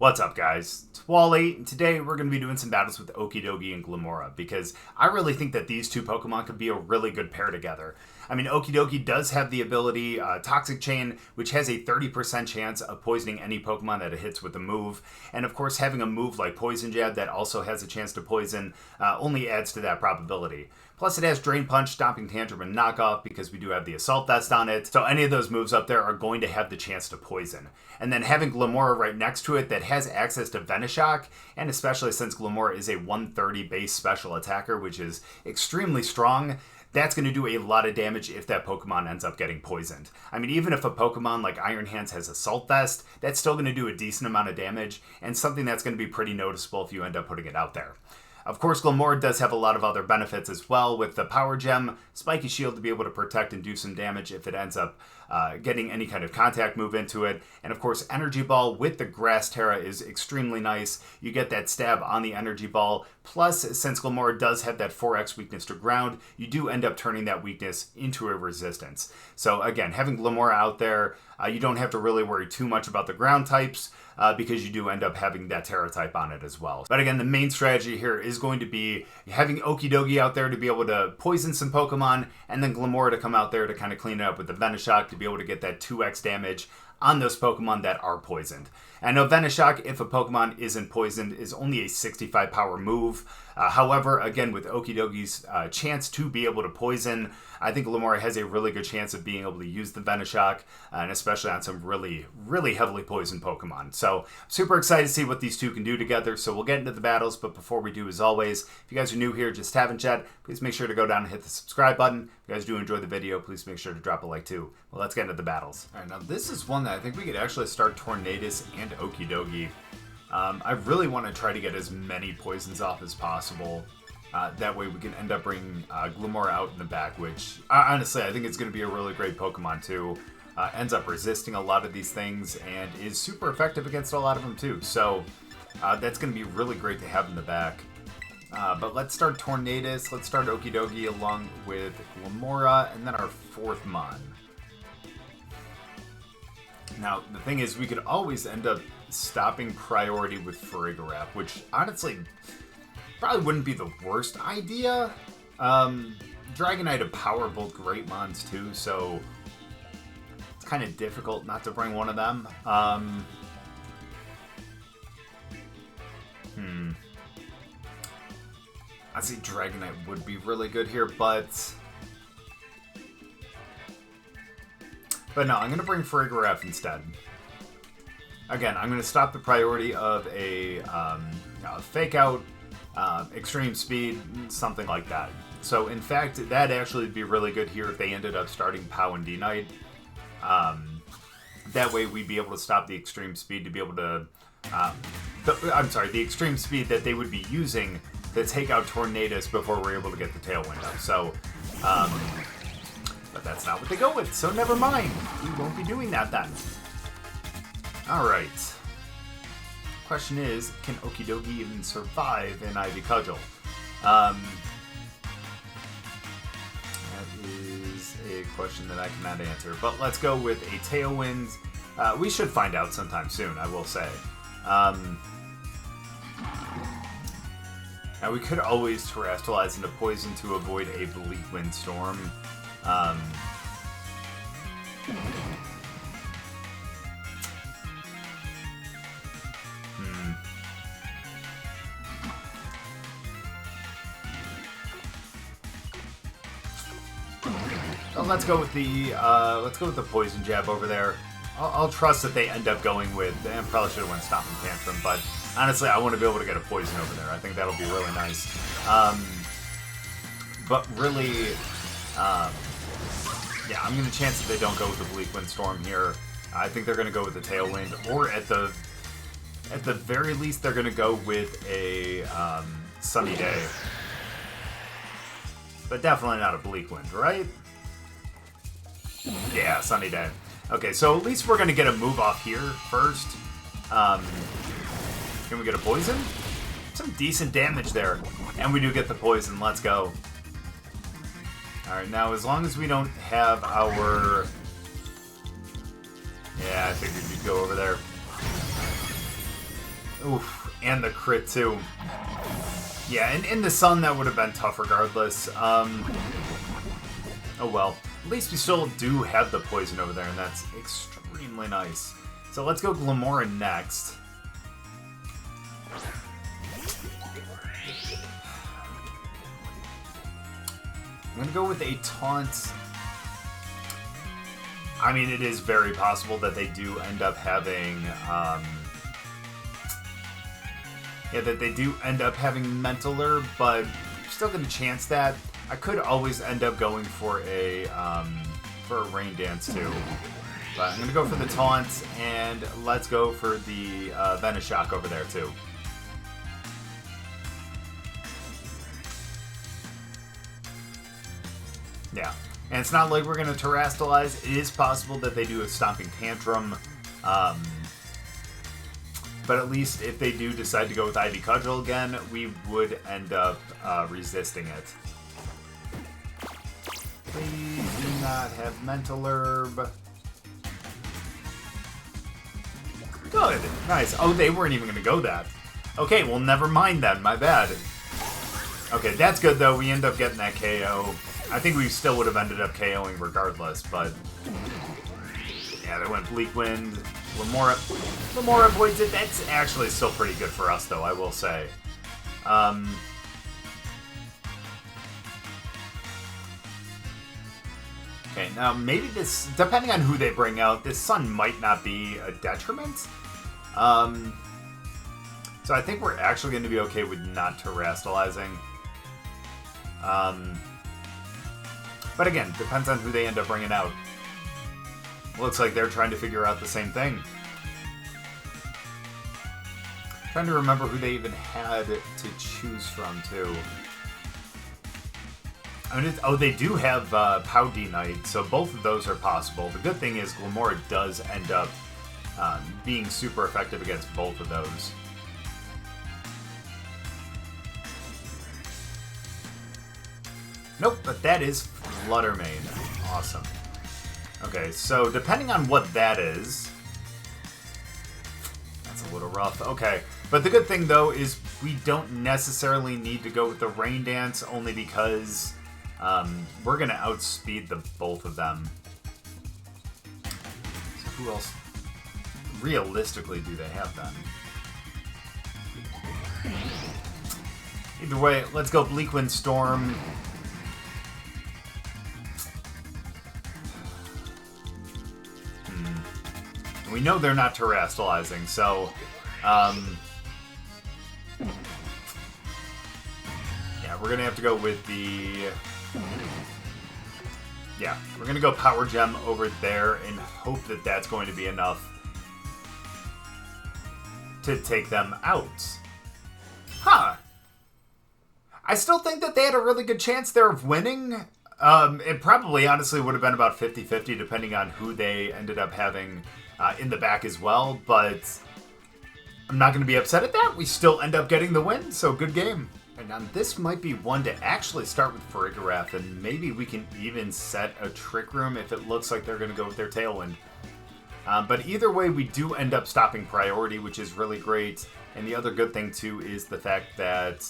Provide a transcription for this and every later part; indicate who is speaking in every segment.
Speaker 1: What's up, guys? It's Wally, and today we're going to be doing some battles with Okidogi and Glimmora because I really think that these two Pokemon could be a really good pair together. I mean, Okidogi does have the ability Toxic Chain, which has a 30% chance of poisoning any Pokemon that it hits with a move. And of course, having a move like Poison Jab that also has a chance to poison only adds to that probability. Plus, it has Drain Punch, Stomping Tantrum, and Knockoff because we do have the Assault Vest on it. So any of those moves up there are going to have the chance to poison. And then having Glimmora right next to it that has access to Venoshock, and especially since Glimmora is a 130 base special attacker, which is extremely strong, that's going to do a lot of damage if that Pokemon ends up getting poisoned. I mean, even if a Pokemon like Iron Hands has Assault Vest, that's still going to do a decent amount of damage, and something that's going to be pretty noticeable if you end up putting it out there. Of course, Glimmora does have a lot of other benefits as well, with the Power Gem, Spiky Shield to be able to protect and do some damage if it ends up getting any kind of contact move into it. And of course, Energy Ball with the Grass Terra is extremely nice. You get that stab on the Energy Ball. Plus, since Glimmora does have that 4x weakness to ground, you do end up turning that weakness into a resistance. So again, having Glimmora out there, you don't have to really worry too much about the ground types because you do end up having that Terra type on it as well. But again, the main strategy here is going to be having Okidogi out there to be able to poison some Pokemon, and then Glimmora to come out there to kind of clean it up with the Venoshock to be able to get that 2x damage on those Pokemon that are poisoned. And now Venoshock, if a Pokemon isn't poisoned, is only a 65 power move. However, again, with Okidogi's chance to be able to poison, I think Glimmora has a really good chance of being able to use the Venoshock, and especially on some really, really heavily poisoned Pokemon. So, super excited to see what these two can do together, so we'll get into the battles, but before we do, as always, if you guys are new here, just haven't yet, please make sure to go down and hit the subscribe button. If you guys do enjoy the video, please make sure to drop a like too. Well, let's get into the battles. Alright, now this is one that I think we could actually start Tornadus and Okidogi. I really want to try to get as many poisons off as possible. That way we can end up bringing Glimmora out in the back, which honestly I think it's going to be a really great Pokemon too. Ends up resisting a lot of these things and is super effective against a lot of them too. So that's going to be really great to have in the back. But let's start Tornadus, let's start Okidogi along with Glimmora, and then our fourth Mon. Now, the thing is, we could always end up stopping priority with Farigiraf, which honestly probably wouldn't be the worst idea. Dragonite and Power both great mons too, so it's kind of difficult not to bring one of them. I see Dragonite would be really good here, but no, I'm going to bring Farigiraf instead. Again, I'm going to stop the priority of a Fake Out, Extreme Speed, something like that. So, in fact, that'd actually be really good here if they ended up starting Pao and D-Knight. That way we'd be able to stop the Extreme Speed to be able to... the Extreme Speed that they would be using to take out Tornadus before we're able to get the Tailwind up. So, but that's not what they go with, so never mind. We won't be doing that then. Alright. Question is, can Okidogi even survive an Ivy Cudgel? That is a question that I cannot answer, but let's go with a Tailwind. We should find out sometime soon, I will say. Now we could always Terrestrialize into Poison to avoid a Bleak Wind Storm. Well, let's go with the Poison Jab over there. I'll trust that they end up going with. I probably should have went Stomping Tantrum, but honestly, I want to be able to get a poison over there. I think that'll be really nice. But really, yeah, I'm going to chance that they don't go with the Bleak Wind Storm here. I think they're going to go with the Tailwind, or at the very least, they're going to go with a Sunny Day. But definitely not a Bleak Wind, right? Yeah, Sunny Day. Okay, so at least we're going to get a move off here first. Can we get a poison? Some decent damage there. And we do get the poison. Let's go. Alright, now as long as we don't have our... Yeah, I figured you'd go over there. Oof, and the crit too. Yeah, and in the sun that would have been tough regardless. Oh well. At least we still do have the poison over there, and that's extremely nice. So let's go Glimmora next. I'm going to go with a taunt. I mean, it is very possible that they do end up having... yeah, that they do end up having Mentaler, but I'm still going to chance that. I could always end up going for a Rain Dance too. But I'm going to go for the taunt, and let's go for the Venoshock over there too. Yeah, and it's not like we're going to Terrastalize. It is possible that they do a Stomping Tantrum. But at least if they do decide to go with Ivy Cudgel again, we would end up resisting it. Please do not have Mental Herb. Good. Nice. Oh, they weren't even going to go that. Okay, well, never mind then. My bad. Okay, that's good, though. We end up getting that KO. I think we still would have ended up KOing regardless, but... yeah, they went Bleak Wind. Glimmora avoids it. That's actually still pretty good for us, though, I will say. Okay, now maybe this, depending on who they bring out, this sun might not be a detriment. So I think we're actually going to be okay with not Terrastalizing. But again, depends on who they end up bringing out. Looks like they're trying to figure out the same thing. Trying to remember who they even had to choose from, too. I mean, oh, they do have Powdinite, so both of those are possible. The good thing is Glimmora does end up being super effective against both of those. Nope, but that is Fluttermane. Awesome. Okay, so depending on what that is... that's a little rough. Okay, but the good thing, though, is we don't necessarily need to go with the Rain Dance, only because we're going to outspeed the both of them. So who else realistically do they have, then? Either way, let's go Bleakwind Storm. We know they're not Terrastalizing, so... yeah, we're going to have to go with the... yeah, we're going to go Power Gem over there and hope that that's going to be enough to take them out. Huh. I still think that they had a really good chance there of winning. It probably, honestly, would have been about 50-50, depending on who they ended up having in the back as well, but I'm not going to be upset at that. We still end up getting the win, so good game. And now this might be one to actually start with Farigiraf, and maybe we can even set a Trick Room if it looks like they're going to go with their Tailwind. But either way, we do end up stopping priority, which is really great. And the other good thing, too, is the fact that...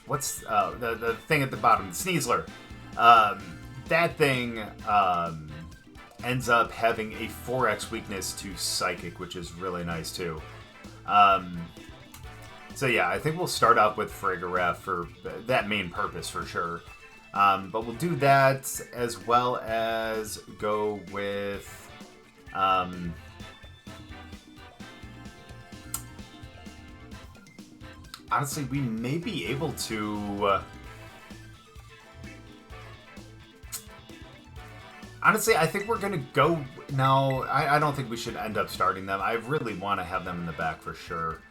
Speaker 1: what's the thing at the bottom? The Sneasler. That thing ends up having a 4x weakness to Psychic, which is really nice, too. So yeah, I think we'll start out with Farigiraf for that main purpose, for sure. But we'll do that as well as go with... honestly, we may be able to... honestly, I think we're going to go... no, I don't think we should end up starting them. I really want to have them in the back for sure.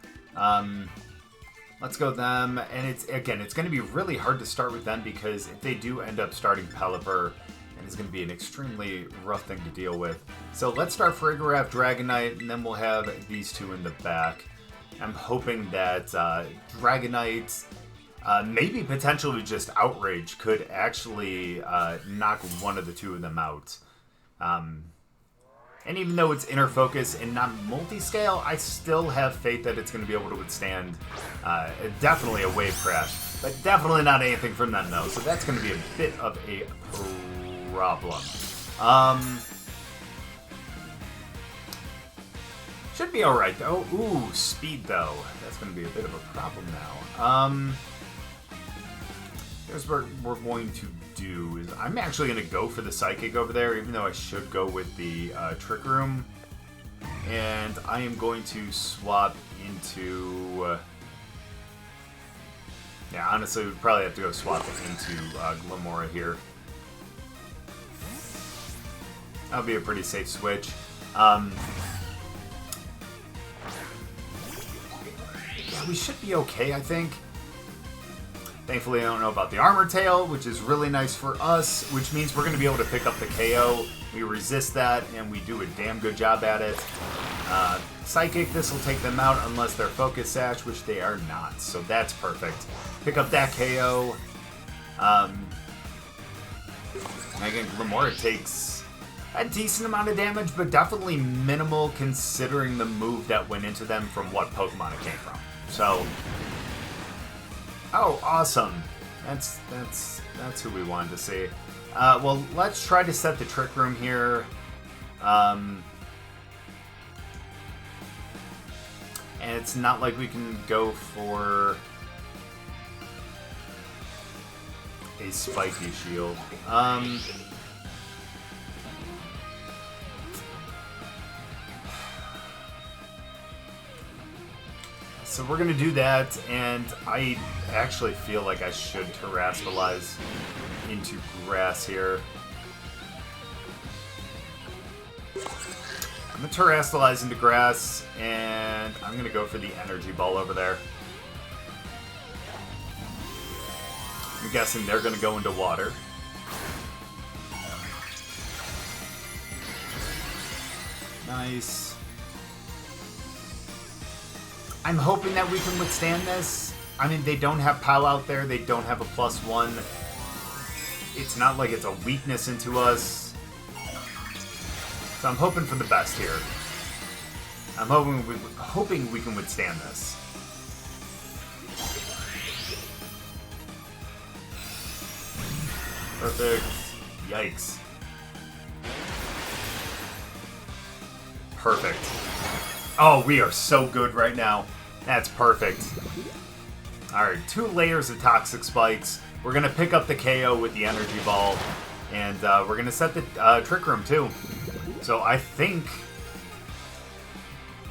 Speaker 1: Let's go them. And it's going to be really hard to start with them because if they do end up starting Pelipper, and it's going to be an extremely rough thing to deal with. So let's start Farigiraf, Dragonite, and then we'll have these two in the back. I'm hoping that Dragonite, maybe potentially just Outrage, could actually knock one of the two of them out. And even though it's inner focus and not multi-scale, I still have faith that it's going to be able to withstand definitely a wave crash. But definitely not anything from them, though. So that's going to be a bit of a problem. Should be alright, though. Ooh, speed, though. That's going to be a bit of a problem now. Here's what we're going to do. Is I'm actually going to go for the Psychic over there, even though I should go with the Trick Room. And I am going to swap into... yeah, honestly, we'd probably have to go swap into Glimmora here. That'll be a pretty safe switch. Yeah, we should be okay, I think. Thankfully, I don't know about the Armor Tail, which is really nice for us, which means we're going to be able to pick up the KO. We resist that, and we do a damn good job at it. Psychic, this will take them out unless they're Focus Sash, which they are not, so that's perfect. Pick up that KO. Again, Glimmora takes a decent amount of damage, but definitely minimal considering the move that went into them from what Pokemon it came from. So, oh, awesome. That's who we wanted to see. Well, let's try to set the Trick Room here. And it's not like we can go for a Spiky Shield. So we're going to do that, and I actually feel like I should Terrasilize into Grass here. I'm going to Terrasilize into Grass, and I'm going to go for the Energy Ball over there. I'm guessing they're going to go into Water. Nice. I'm hoping that we can withstand this. I mean, they don't have POW out there. They don't have a +1. It's not like it's a weakness into us. So I'm hoping for the best here. I'm hoping we can withstand this. Perfect. Yikes. Perfect. Oh, we are so good right now. That's perfect. Alright, 2 layers of Toxic Spikes. We're going to pick up the KO with the Energy Ball. And we're going to set the Trick Room, too. So I think,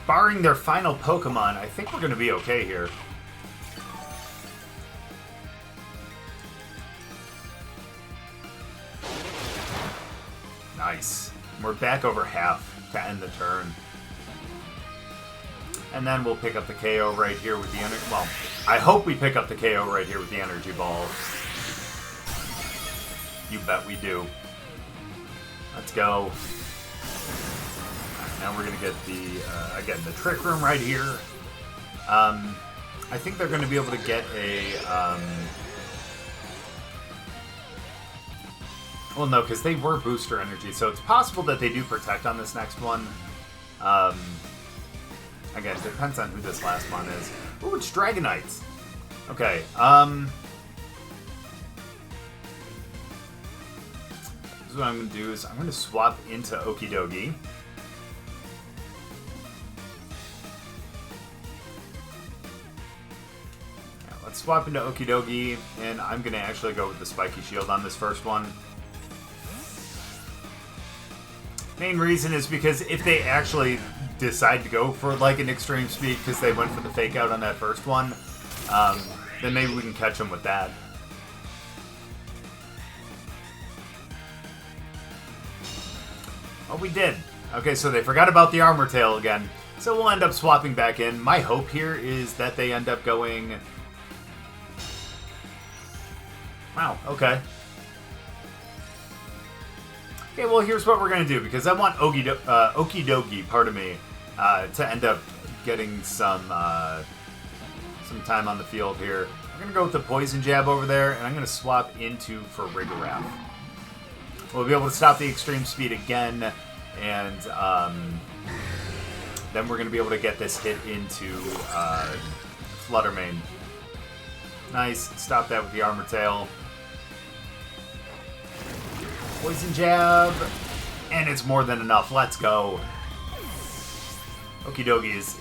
Speaker 1: barring their final Pokemon, I think we're going to be okay here. Nice. We're back over half to end the turn. And then we'll pick up the KO right here with the energy. Well, I hope we pick up the KO right here with the Energy Ball. You bet we do. Let's go. Right, now we're going to get the, again, the Trick Room right here. I think they're going to be able to get a, well, no, because they were Booster Energy, so it's possible that they do Protect on this next one. Again, it depends on who this last one is. Ooh, it's Dragonite. Okay, this is what I'm going to do is I'm going to swap into Okidogi. Yeah, let's swap into Okidogi, and I'm going to actually go with the Spiky Shield on this first one. Main reason is because if they actually decide to go for like an extreme speed because they went for the fake out on that first one, then maybe we can catch them with that. Oh, we did. Okay, so they forgot about the Armor Tail again. So we'll end up swapping back in. My hope here is that they end up going... Wow, okay. Okay, well, here's what we're going to do, because I want Okidogi, pardon me, to end up getting some time on the field here. I'm going to go with the Poison Jab over there, and I'm going to swap into Farigiraf. We'll be able to stop the extreme speed again, and then we're going to be able to get this hit into Flutter Mane. Nice. Stop that with the Armor Tail. Poison Jab. And it's more than enough. Let's go. Okidogi is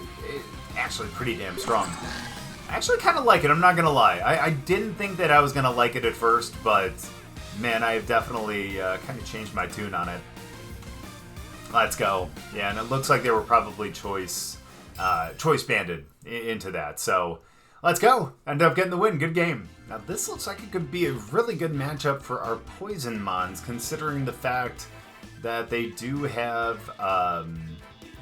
Speaker 1: actually pretty damn strong. I actually kind of like it, I'm not going to lie. I didn't think that I was going to like it at first, but man, I've definitely kind of changed my tune on it. Let's go. Yeah, and it looks like they were probably choice banded into that. So let's go. End up getting the win. Good game. Now this looks like it could be a really good matchup for our Poison Mons, considering the fact that they do have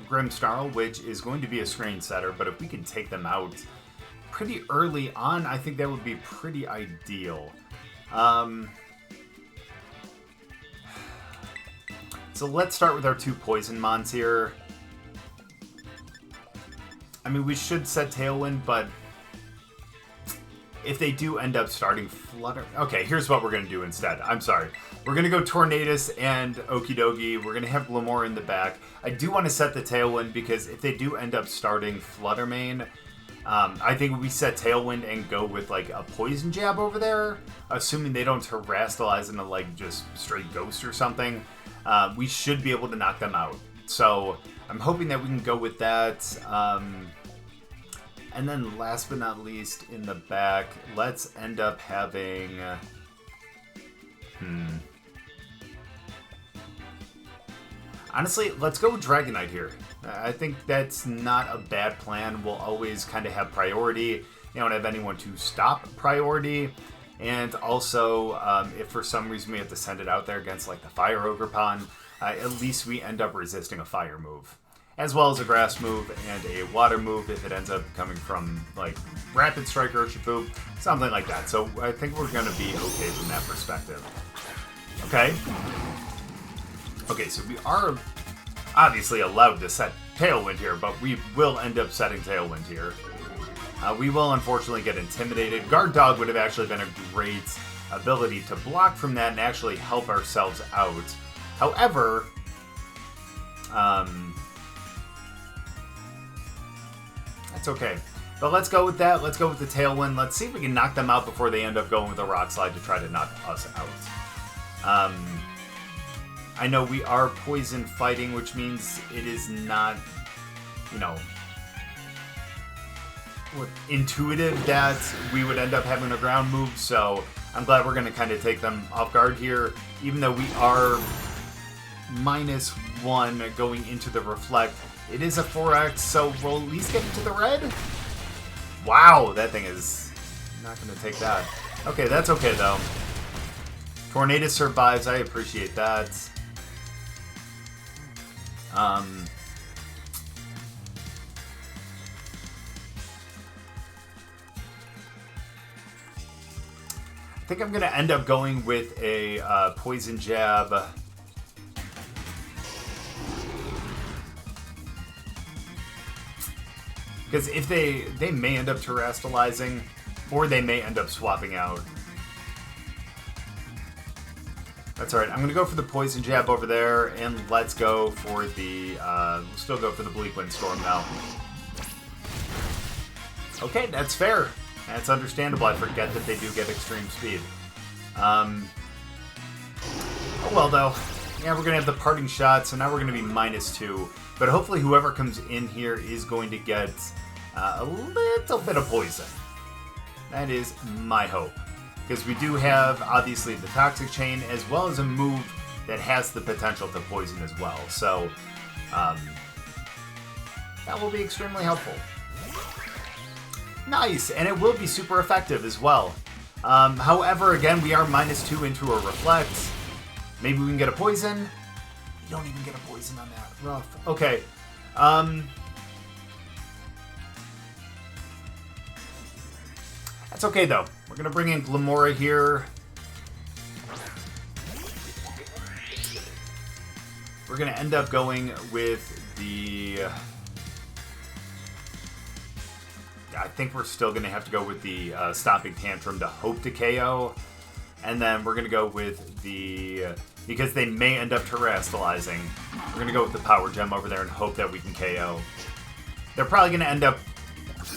Speaker 1: Grimmsnarl, which is going to be a screen setter, but if we can take them out pretty early on, I think that would be pretty ideal. So let's start with our two Poison Mons here. I mean, we should set Tailwind, but if they do end up starting Flutter... Okay, here's what we're going to do instead. I'm sorry. We're going to go Tornadus and Okidogi. We're going to have Glimmora in the back. I do want to set the Tailwind because if they do end up starting Flutter Mane, I think we set Tailwind and go with like a Poison Jab over there, assuming they don't Terrastalize into like just straight Ghost or something. We should be able to knock them out. So I'm hoping that we can go with that. And then last but not least, in the back, let's end up having... Honestly, let's go with Dragonite here. I think that's not a bad plan. We'll always kind of have priority. You don't have anyone to stop priority. And also, if for some reason we have to send it out there against like the Fire Ogerpon, at least we end up resisting a fire move. As well as a grass move and a water move if it ends up coming from like Rapid Strike or Urshifu, something like that. So I think we're going to be okay from that perspective. Okay. Okay, so we are obviously allowed to set Tailwind here, but we will end up setting Tailwind here. We will unfortunately get intimidated. Guard Dog would have actually been a great ability to block from that and actually help ourselves out. However, that's okay. But let's go with that. Let's go with the Tailwind. Let's see if we can knock them out before they end up going with a Rock Slide to try to knock us out. I know we are poison fighting, which means it is not, you know, intuitive that we would end up having a ground move. So I'm glad we're going to kind of take them off guard here, even though we are -1 going into the Reflect. It is a 4X, so we'll at least get into the red. Wow, that thing is not going to take that. Okay, that's okay, though. Tornadus survives. I appreciate that. I think I'm going to end up going with a Poison Jab. Because if they may end up Terrastalizing, or they may end up swapping out. That's alright. I'm going to go for the Poison Jab over there, and let's go for the... we'll still go for the Bleak Windstorm now. Okay, that's fair. That's understandable. I forget that they do get extreme speed. Oh well, though. Yeah, we're going to have the Parting Shot, so now we're going to be -2. But hopefully whoever comes in here is going to get a little bit of poison. That is my hope. Because we do have, obviously, the Toxic Chain, as well as a move that has the potential to poison as well. So, that will be extremely helpful. Nice! And it will be super effective as well. However, again, we are -2 into a Reflect. Maybe we can get a poison. You don't even get a poison on that. Rough. Okay. That's okay, though. We're going to bring in Glimmora here. We're going to end up going with the... I think we're still going to have to go with the Stomping Tantrum to hope to KO. And then we're going to go with the because they may end up terastallizing. We're going to go with the Power Gem over there and hope that we can KO. They're probably going to end up...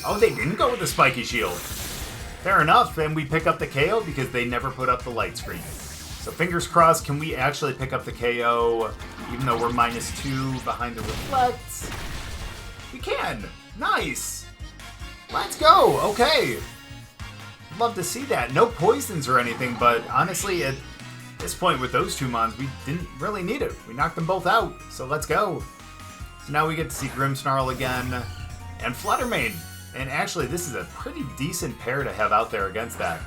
Speaker 1: Oh, they didn't go with the Spiky Shield. Fair enough, and we pick up the KO because they never put up the light screen. So fingers crossed, can we actually pick up the KO even though we're -2 behind the Reflect? We can! Nice! Let's go! Okay! Love to see that. No poisons or anything, but honestly, at this point with those two mons, we didn't really need it. We knocked them both out, so let's go. So now we get to see Grimmsnarl again, and Fluttermane. And actually, this is a pretty decent pair to have out there against that.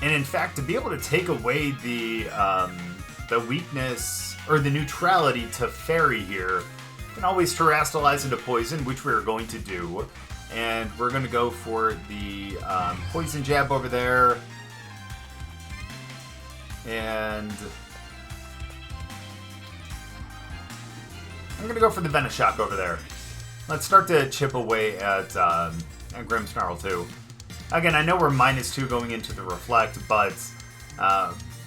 Speaker 1: And in fact, to be able to take away the weakness, or the neutrality to Fairy here, can always terastallize into Poison, which we're going to do. And we're going to go for the Poison Jab over there. And I'm going to go for the Venoshock over there. Let's start to chip away at Grimmsnarl too. Again, I know we're -2 going into the Reflect, but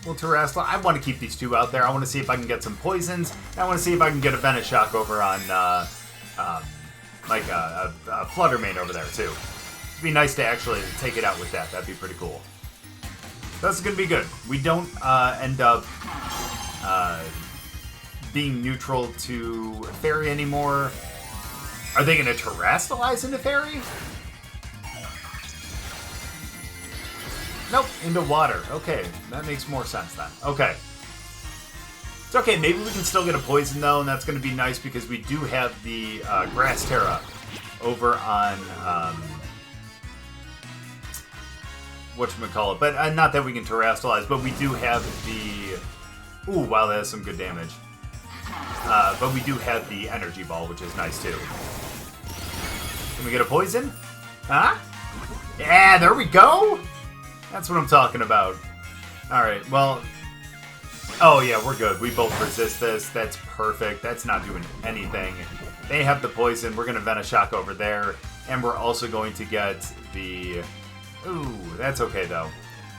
Speaker 1: we'll Terrestrial. I want to keep these two out there. I want to see if I can get some poisons. I want to see if I can get a Venoshock over on, like a Fluttermane over there, too. It'd be nice to actually take it out with that. That'd be pretty cool. That's going to be good. We don't end up being neutral to Fairy anymore. Are they going to Terastallize into Fairy? Nope, into water. Okay, that makes more sense then. Okay. It's okay, maybe we can still get a poison though, and that's going to be nice because we do have the Grass Terra over on, whatchamacallit. But not that we can Terastallize, but we do have the... Ooh, wow, that has some good damage. But we do have the Energy Ball, which is nice too. Can we get a poison? Huh? Yeah, there we go! That's what I'm talking about. Alright, well... Oh yeah, we're good. We both resist this. That's perfect. That's not doing anything. They have the poison. We're going to Venoshock over there. And we're also going to get the... Ooh, that's okay though.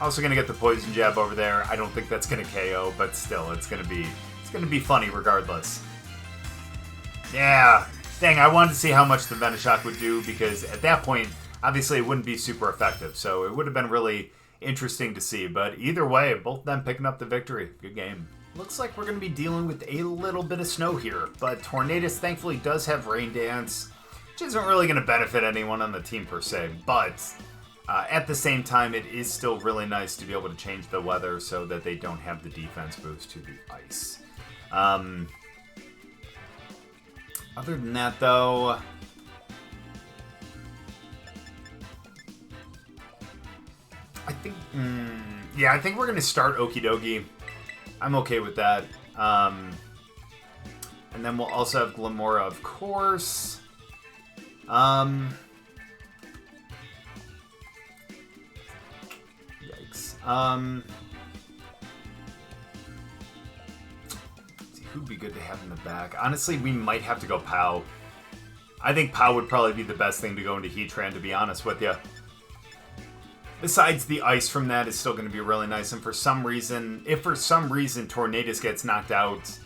Speaker 1: Also going to get the Poison Jab over there. I don't think that's going to KO, but still, it's going to be funny regardless. Yeah. Dang, I wanted to see how much the Venoshock would do because at that point, obviously it wouldn't be super effective. So it would have been really interesting to see, but either way, both of them picking up the victory. Good game. Looks like we're going to be dealing with a little bit of snow here, but Tornadus thankfully does have Rain Dance, which isn't really going to benefit anyone on the team per se, but at the same time, it is still really nice to be able to change the weather so that they don't have the defense boost to the ice. Other than that, though... I think, yeah, I think we're going to start Okidogi. I'm okay with that. And then we'll also have Glimmora, of course. Yikes. See, who'd be good to have in the back? Honestly, we might have to go Pao. I think Pao would probably be the best thing to go into Heatran, to be honest with you. Besides, the ice from that is still going to be really nice, and for some reason, if for some reason Tornadus gets knocked out,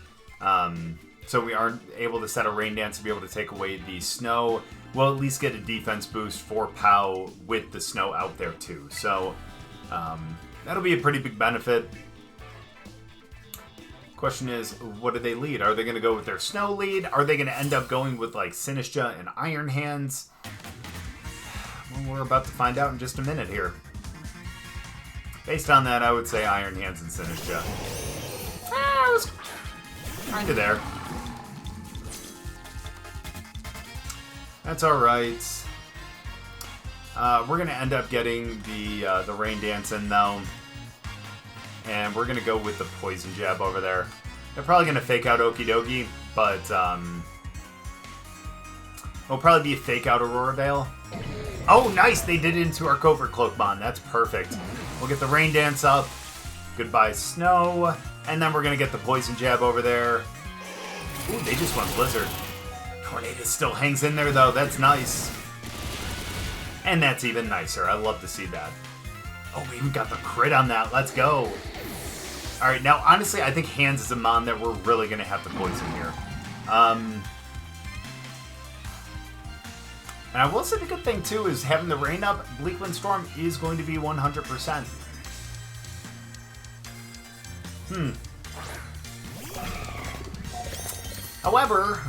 Speaker 1: so we aren't able to set a Rain Dance to be able to take away the snow, we'll at least get a defense boost for Pao with the snow out there too. So, that'll be a pretty big benefit. Question is, what do they lead? Are they going to go with their snow lead? Are they going to end up going with, like, Sinistcha and Iron Hands? Well, we're about to find out in just a minute here. Based on that, I would say Iron Hands and Sinistcha. I was kind of there. That's alright. We're going to end up getting the Rain Dance in, though. And we're going to go with the Poison Jab over there. They're probably going to fake out Okidogi, but it'll probably be a fake out Aurora Veil. Oh, nice! They did it into our Covert Cloak Mon. That's perfect. We'll get the Rain Dance up. Goodbye, Snow. And then we're going to get the Poison Jab over there. Ooh, they just went Blizzard. Tornadus still hangs in there, though. That's nice. And that's even nicer. I love to see that. Oh, we even got the crit on that. Let's go. All right, now, honestly, I think Hands is a mon that we're really going to have to poison here. And I will say the good thing, too, is having the rain up, Bleak Wind Storm is going to be 100%. However...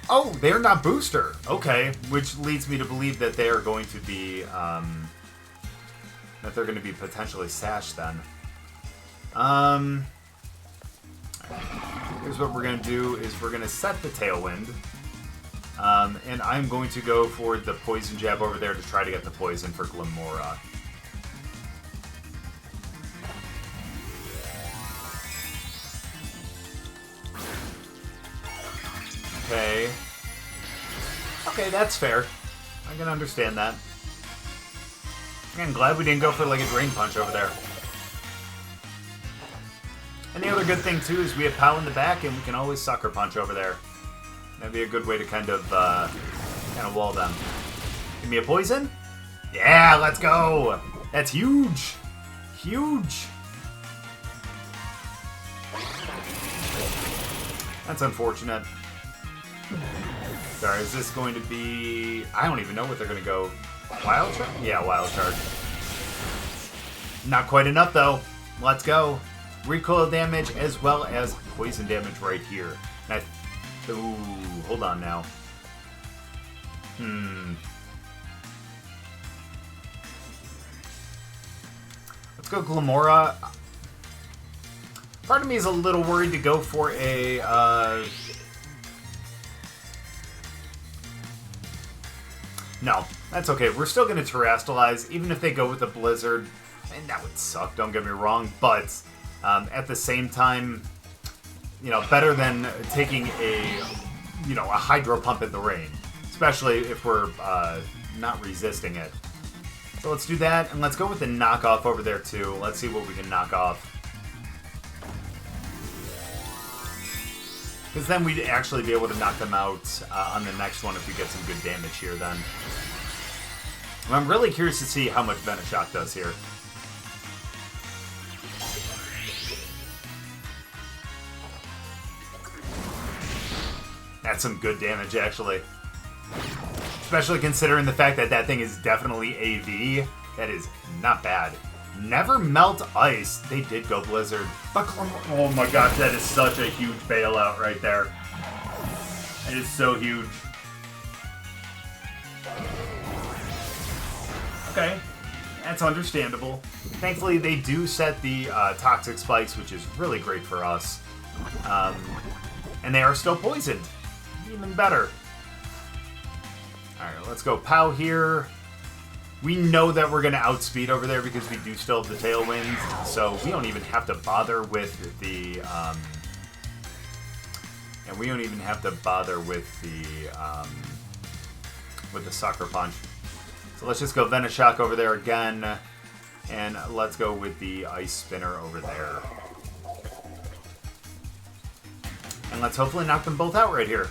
Speaker 1: oh, they're not booster. Okay, which leads me to believe that they are going to be... that they're going to be potentially sashed then. Here's what we're going to do is we're going to set the Tailwind. And I'm going to go for the Poison Jab over there to try to get the poison for Glimmora. Okay. Okay, that's fair. I can understand that. I'm glad we didn't go for like a Drain Punch over there. And the other good thing too is we have Pao in the back and we can always Sucker Punch over there. That'd be a good way to kind of wall them. Give me a poison? Yeah, let's go! That's huge! Huge! That's unfortunate. Sorry, is this going to be... I don't even know what they're going to go. Wild Charge? Yeah, Wild Charge. Not quite enough, though. Let's go. Recoil damage as well as poison damage right here. Ooh, hold on now. Let's go Glimmora. Part of me is a little worried to go for a... No, that's okay. We're still going to Terrastalize, even if they go with a Blizzard. And that would suck, don't get me wrong. But at the same time, you know, better than taking a Hydro Pump in the rain. Especially if we're not resisting it. So let's do that, and let's go with the knockoff over there too. Let's see what we can knock off. Because then we'd actually be able to knock them out on the next one if we get some good damage here then. And I'm really curious to see how much Venoshock does here. That's some good damage, actually. Especially considering the fact that that thing is definitely AV. That is not bad. Never Melt Ice. They did go Blizzard. But oh my gosh, that is such a huge bailout right there. That is so huge. Okay. That's understandable. Thankfully, they do set the Toxic Spikes, which is really great for us. And they are still poisoned. Even better. Alright, let's go Pao here. We know that we're going to outspeed over there because we do still have the Tailwind, so we don't even have to bother with the, and we don't even have to bother with the Sucker Punch. So let's just go Venoshock over there again, and let's go with the Ice Spinner over there. And let's hopefully knock them both out right here.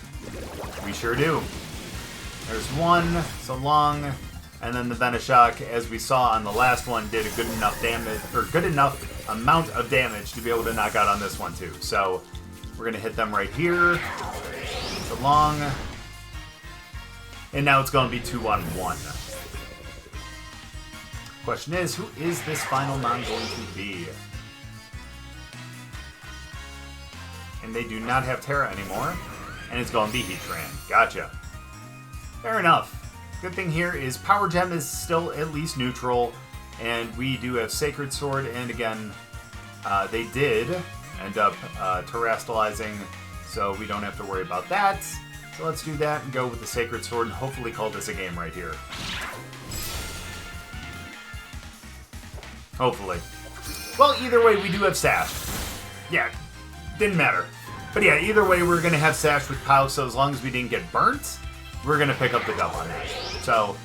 Speaker 1: We sure do. There's one, so long, and then the Venoshock, as we saw on the last one, did a good enough damage, or good enough amount of damage to be able to knock out on this one too. So we're gonna hit them right here. So long, and now it's gonna be 2-on-1. Question is, who is this final mon going to be? And they do not have Terra anymore, and it's going to be Heatran. Gotcha. Fair enough. Good thing here is Power Gem is still at least neutral, and we do have Sacred Sword, and again, they did end up Terrastalizing, so we don't have to worry about that. So let's do that and go with the Sacred Sword and hopefully call this a game right here. Hopefully. Well, either way, we do have Sash. Yeah, didn't matter. But yeah, either way, we're going to have Sash with Pao, so as long as we didn't get burnt, we're going to pick up the dub on that. So,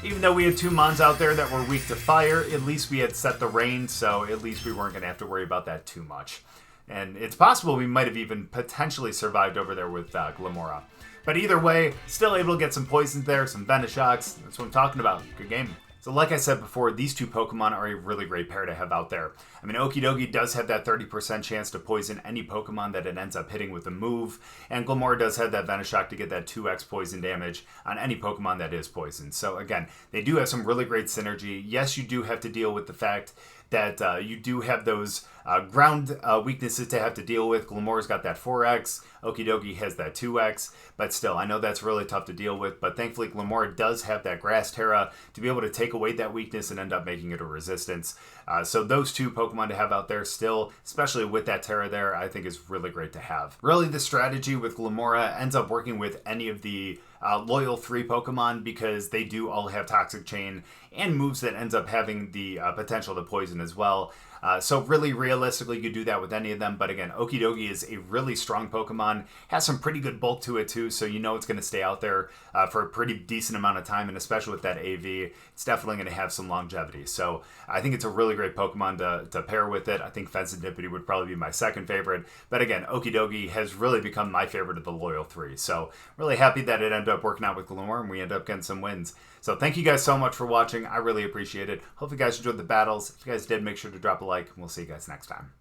Speaker 1: even though we had two mons out there that were weak to fire, at least we had set the rain, so at least we weren't going to have to worry about that too much. And it's possible we might have even potentially survived over there with Glimmora. But either way, still able to get some poisons there, some Venoshocks. That's what I'm talking about. Good game. So like I said before, these two Pokemon are a really great pair to have out there. I mean, Okidogi does have that 30% chance to poison any Pokemon that it ends up hitting with a move, and Glimmora does have that Venoshock to get that 2x poison damage on any Pokemon that is poisoned. So again, they do have some really great synergy. Yes, you do have to deal with the fact that you do have those ground weaknesses to have to deal with. Glimmora's got that 4x, Okidogi has that 2x, but still, I know that's really tough to deal with, but thankfully Glimmora does have that Grass Terra to be able to take away that weakness and end up making it a resistance. So those two Pokemon to have out there still, especially with that Terra there, I think is really great to have. Really, the strategy with Glimmora ends up working with any of the loyal 3 Pokemon because they do all have Toxic Chain and moves that ends up having the potential to poison as well. So really, realistically, you could do that with any of them. But again, Okidogi is a really strong Pokemon, has some pretty good bulk to it too, so you know it's going to stay out there for a pretty decent amount of time, and especially with that AV, it's definitely going to have some longevity. So I think it's a really great Pokemon to pair with it. I think Fencidipity would probably be my second favorite. But again, Okidogi has really become my favorite of the loyal 3. So really happy that it ended up working out with Glimmora and we ended up getting some wins. So thank you guys so much for watching. I really appreciate it. Hope you guys enjoyed the battles. If you guys did, make sure to drop a like, and we'll see you guys next time.